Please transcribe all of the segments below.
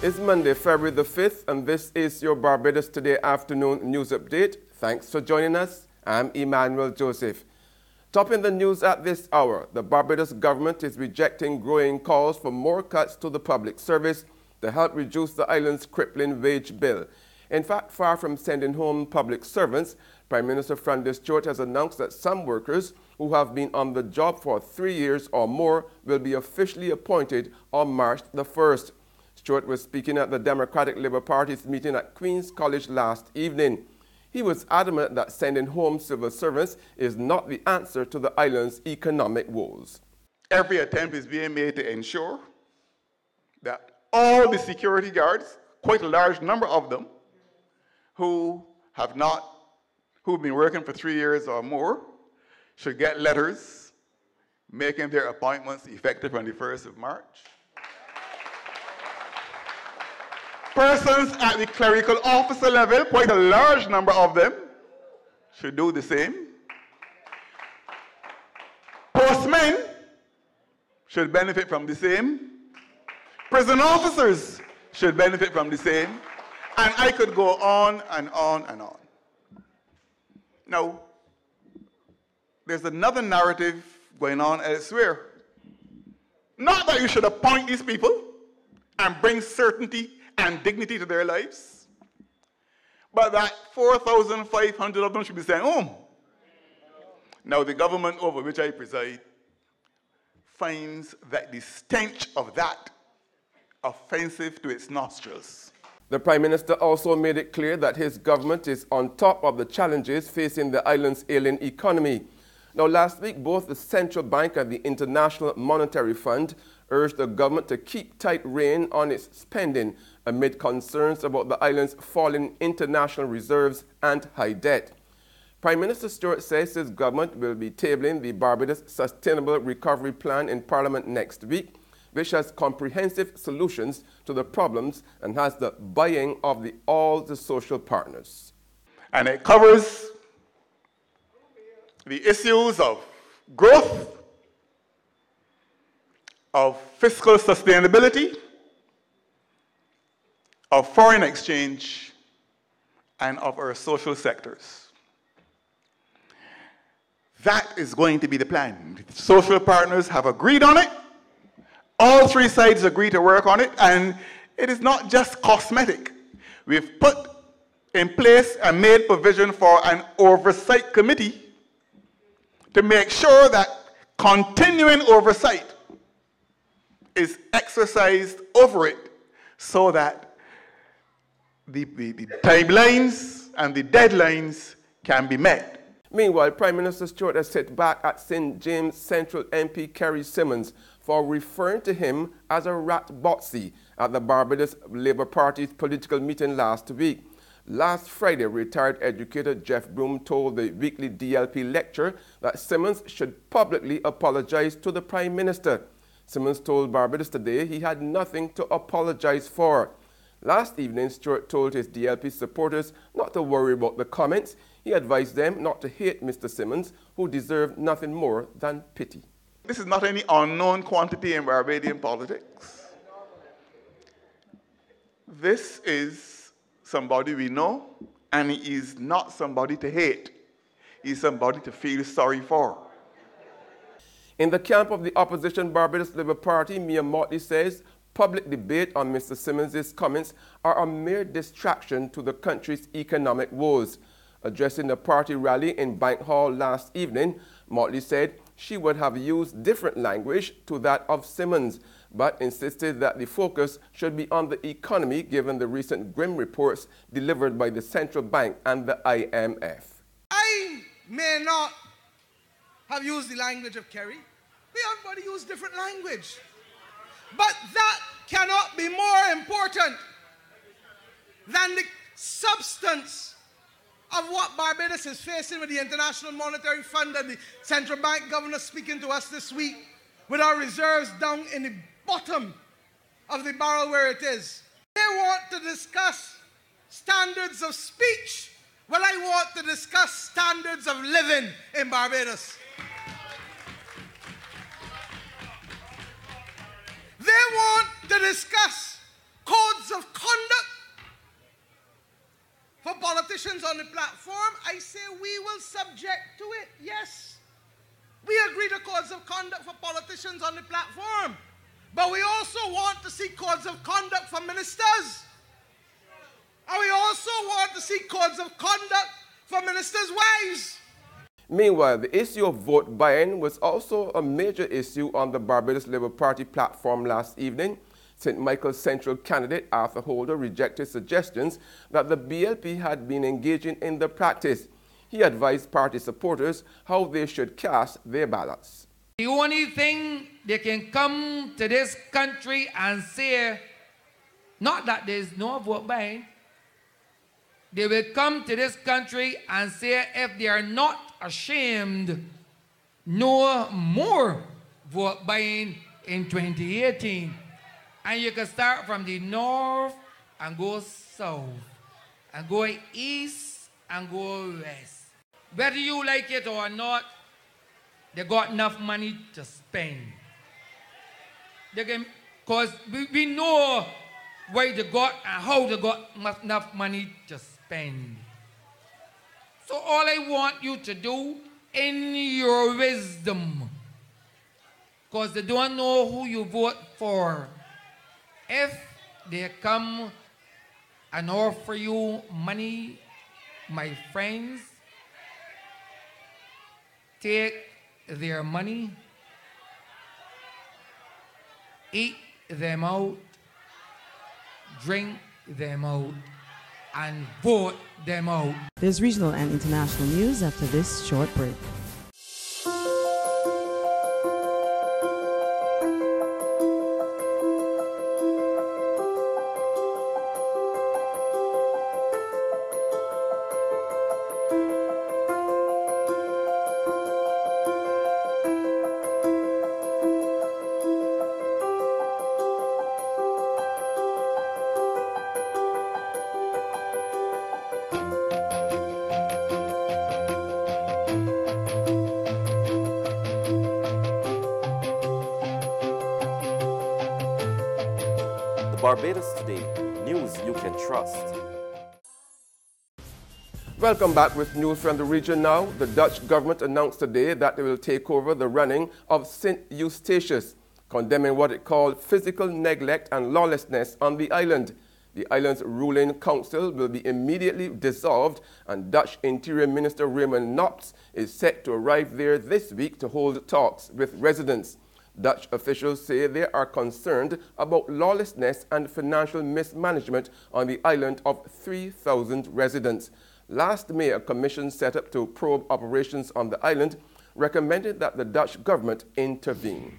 It's Monday, February the 5th, and this is your Barbados Today afternoon news update. Thanks for joining us. I'm Emmanuel Joseph. Topping the news at this hour, the Barbados government is rejecting growing calls for more cuts to the public service to help reduce the island's crippling wage bill. In fact, far from sending home public servants, Prime Minister Francis Stewart has announced that some workers who have been on the job for 3 years or more will be officially appointed on March the 1st. Stewart was speaking at the Democratic Labour Party's meeting at Queen's College last evening. He was adamant that sending home civil servants is not the answer to the island's economic woes. Every attempt is being made to ensure that all the security guards, quite a large number of them, who've been working for 3 years or more, should get letters making their appointments effective on the 1st of March. Persons at the clerical officer level, quite a large number of them, should do the same. Postmen should benefit from the same. Prison officers should benefit from the same. And I could go on and on and on. Now, there's another narrative going on elsewhere. Not that you should appoint these people and bring certainty and dignity to their lives, but that 4,500 of them should be sent home. Now, the government over which I preside finds that the stench of that offensive to its nostrils. The Prime Minister also made it clear that his government is on top of the challenges facing the island's ailing economy. Now, last week, both the Central Bank and the International Monetary Fund urged the government to keep tight rein on its spending amid concerns about the island's falling international reserves and high debt. Prime Minister Stewart says his government will be tabling the Barbados Sustainable Recovery Plan in Parliament next week, which has comprehensive solutions to the problems and has the buy-in of all the social partners. And it covers the issues of growth, of fiscal sustainability, of foreign exchange, and of our social sectors. That is going to be the plan. The social partners have agreed on it. All three sides agree to work on it, and it is not just cosmetic. We've put in place and made provision for an oversight committee to make sure that continuing oversight is exercised over it so that the timelines and the deadlines can be met. Meanwhile, Prime Minister Stewart has hit back at St. James Central MP Kerrie Symmonds for referring to him as a rat botsy at the Barbados Labour Party's political meeting last week. Last Friday, retired educator Jeff Broom told the weekly DLP lecture that Symmonds should publicly apologize to the Prime Minister. Symmonds told Barbados Today he had nothing to apologize for. Last evening, Stewart told his DLP supporters not to worry about the comments. He advised them not to hate Mr. Symmonds, who deserved nothing more than pity. This is not any unknown quantity in Barbadian politics. This is somebody we know, and he is not somebody to hate. He's somebody to feel sorry for. In the camp of the opposition Barbados Labour Party, Mia Motley says public debate on Mr. Symmonds' comments are a mere distraction to the country's economic woes. Addressing the party rally in Bank Hall last evening, Motley said she would have used different language to that of Symmonds, but insisted that the focus should be on the economy given the recent grim reports delivered by the Central Bank and the IMF. I may not have used the language of Kerrie. We everybody use different language. But that cannot be more important than the substance of what Barbados is facing with the International Monetary Fund and the Central Bank governor speaking to us this week with our reserves down in the bottom of the barrel where it is. They want to discuss standards of speech. Well, I want to discuss standards of living in Barbados. They want to discuss codes of on the platform, I say we will subject to it, yes. We agree to codes of conduct for politicians on the platform, but we also want to see codes of conduct for ministers. And we also want to see codes of conduct for ministers' wives. Meanwhile, the issue of vote buying was also a major issue on the Barbados Labour Party platform last evening. St. Michael's Central candidate Arthur Holder rejected suggestions that the BLP had been engaging in the practice. He advised party supporters how they should cast their ballots. The only thing they can come to this country and say, not that there's no vote buying, they will come to this country and say if they are not ashamed, no more vote buying in 2018. And you can start from the north and go south, and go east and go west. Whether you like it or not, they got enough money to spend. They can, because we know where they got and how they got enough money to spend. So all I want you to do, in your wisdom, because they don't know who you vote for, if they come and offer you money, my friends, take their money, eat them out, drink them out, and vote them out. There's regional and international news after this short break. Barbados Today, news you can trust. Welcome back with news from the region now. The Dutch government announced today that they will take over the running of St. Eustatius, condemning what it called physical neglect and lawlessness on the island. The island's ruling council will be immediately dissolved, and Dutch Interior Minister Raymond Nopps is set to arrive there this week to hold talks with residents. Dutch officials say they are concerned about lawlessness and financial mismanagement on the island of 3,000 residents. Last May, a commission set up to probe operations on the island recommended that the Dutch government intervene.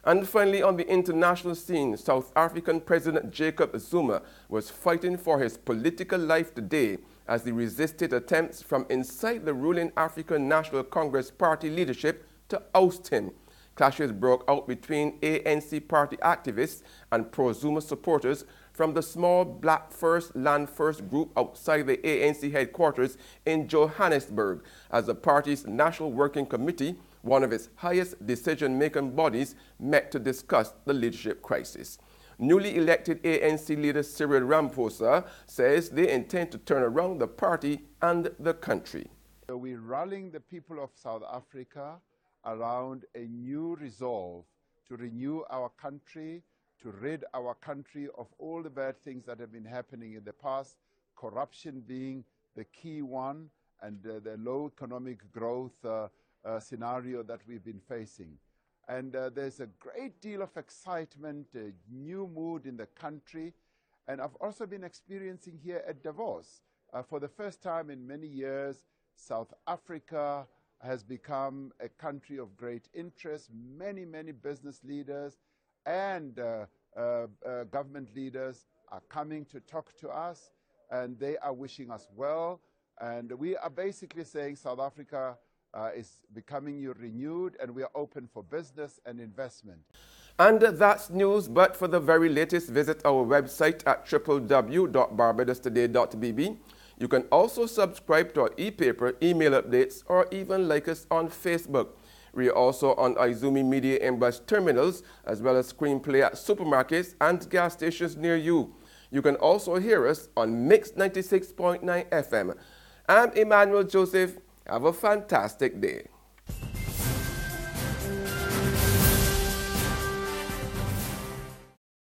And finally, on the international scene, South African President Jacob Zuma was fighting for his political life today as he resisted attempts from inside the ruling African National Congress party leadership to oust him. Clashes broke out between ANC party activists and pro-Zuma supporters from the small Black First, Land First group outside the ANC headquarters in Johannesburg, as the party's National Working Committee, one of its highest decision-making bodies, met to discuss the leadership crisis. Newly elected ANC leader Cyril Ramaphosa says they intend to turn around the party and the country. We're rallying the people of South Africa around a new resolve to renew our country, to rid our country of all the bad things that have been happening in the past, corruption being the key one, and the low economic growth scenario that we've been facing. And there's a great deal of excitement, a new mood in the country, and I've also been experiencing here at Davos. For the first time in many years, South Africa has become a country of great interest. Many, many business leaders and government leaders are coming to talk to us, and they are wishing us well. And we are basically saying South Africa is becoming renewed, and we are open for business and investment. And that's news, but for the very latest, visit our website at www.barbadostoday.bb. You can also subscribe to our e-paper, email updates, or even like us on Facebook. We are also on Izumi Media in-bus terminals, as well as screenplay at supermarkets and gas stations near you. You can also hear us on Mix 96.9 FM. I'm Emmanuel Joseph. Have a fantastic day.